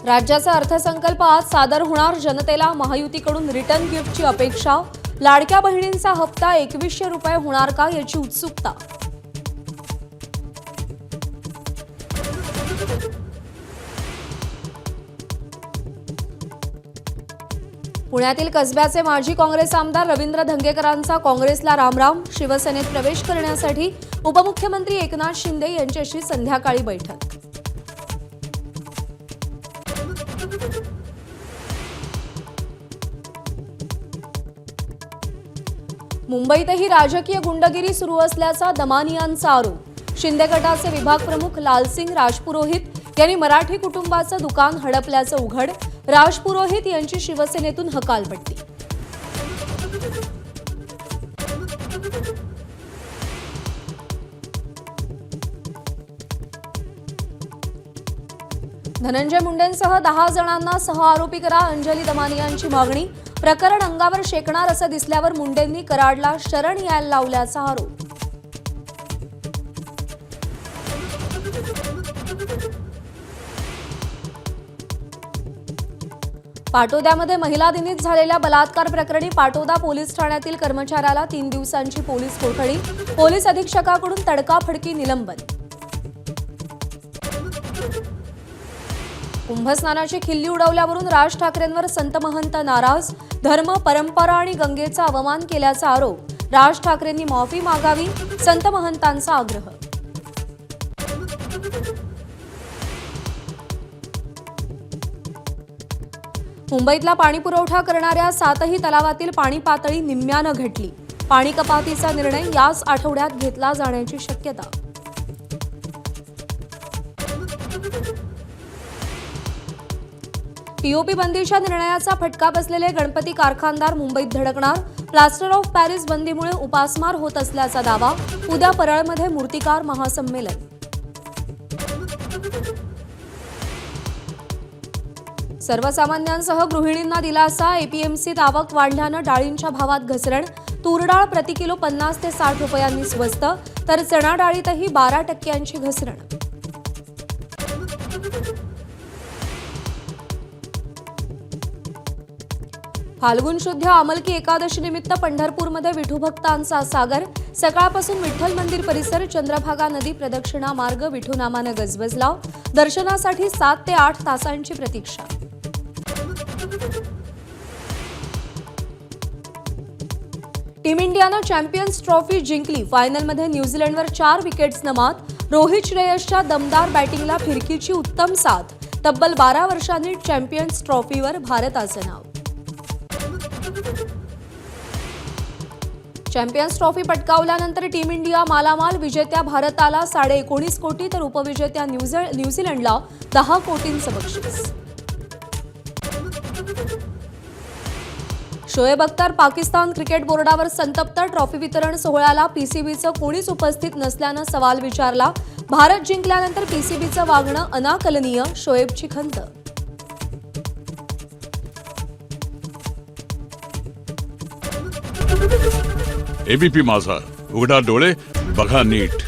राज्याचा अर्थसंकल्प आज सादर होणार. जनतेला महायुतीकडून रिटर्न गिफ्टची अपेक्षा. लाडक्या बहिणींचा हप्ता 2100 रुपये होणार का याची उत्सुकता. पुण्यातील कसब्याचे माजी काँग्रेस आमदार रवींद्र धंगेकरांचा काँग्रेसला रामराम. शिवसेनेत प्रवेश करण्यासाठी उपमुख्यमंत्री एकनाथ शिंदे यांच्याशी संध्याकाळी बैठक. मुंबईतही राजकीय गुंडगिरी सुरू असल्याचा दमानियांचा आरोप. शिंदे गटाचे विभाग प्रमुख लालसिंग राजपुरोहित यांनी मराठी कुटुंबाचं दुकान हडपल्याचं उघड. राजपुरोहित यांची शिवसेनेतून हकालपट्टी. धनंजय मुंडेंसह 10 जणांना सहआरोपी करा, अंजली दमानियांची मागणी. प्रकरण अंगावर शेकणार असं दिसल्यावर मुंडेंनी कराडला शरण यायला लावल्याचा आरोप. पाटोद्यामध्ये महिला दिनीत झालेल्या बलात्कार प्रकरणी पाटोदा पोलीस ठाण्यातील कर्मचाऱ्याला 3 दिवसांची पोलीस कोठडी. पोलीस अधीक्षकाकडून तडकाफडकी निलंबन. कुंभस्नानाची खिल्ली उडवल्यावरून राज ठाकरेंवर संत महंत नाराज. धर्म, परंपरा आणि गंगेचा अवमान केल्याचा आरोप. राज ठाकरेंनी माफी मागावी, संत महंतांचा आग्रह. मुंबईतला पाणीपुरवठा करणाऱ्या 7ही तलावातील पाणी पातळी निम्म्यानं घटली. पाणी कपातीचा निर्णय याच आठवड्यात घेतला जाण्याची शक्यता. पीओपी बंदीच्या निर्णयाचा फटका बसलेले गणपती कारखानदार मुंबईत धडकणार. प्लास्टर ऑफ पॅरिस बंदीमुळे उपासमार होत असल्याचा दावा. उद्या परळमध्ये मूर्तिकार महासंमेलन. सर्वसामान्यांसह गृहिणींना दिलासा. एपीएमसीत आवक वाढल्यानं डाळींच्या भावात घसरण. तूर डाळ प्रति किलो 50 ते 60 रुपयांनी स्वस्त, तर चणा डाळीतही 12% घसरण. फाल्गुन शुद्ध आमलकी एकादशी निमित्त पंढरपूरमध्ये विठूभक्तांचा सागर. सकाळपासून विठ्ठल मंदिर परिसर, चंद्रभागा नदी प्रदक्षिणा मार्ग विठूनामानं गजबजला. दर्शनासाठी 7 ते 8 तासांची प्रतीक्षा. टीम इंडियानं चॅम्पियन्स ट्रॉफी जिंकली. फायनलमध्ये न्यूझीलंडवर 4 विकेट्सनं मात. रोहित श्रेयसच्या दमदार बॅटिंगला फिरकीची उत्तम साथ. तब्बल 12 वर्षांनी चॅम्पियन्स ट्रॉफीवर भारताचं नाव. चॅम्पियन्स ट्रॉफी पटकावल्यानंतर टीम इंडिया मालामाल. विजेत्या भारताला 19.5 कोटी तर उपविजेत्या न्यूझीलंडला 10 कोटींचं बक्षीस. शोएब अख्तर पाकिस्तान क्रिकेट बोर्डावर संतप्त. ट्रॉफी वितरण सोहळ्याला पीसीबीचं कोणीच उपस्थित नसल्यानं सवाल विचारला. भारत जिंकल्यानंतर पीसीबीचं वागणं अनाकलनीय, शोएबची खंत. एबीपी माझा, उघडा डोळे बघा नीट.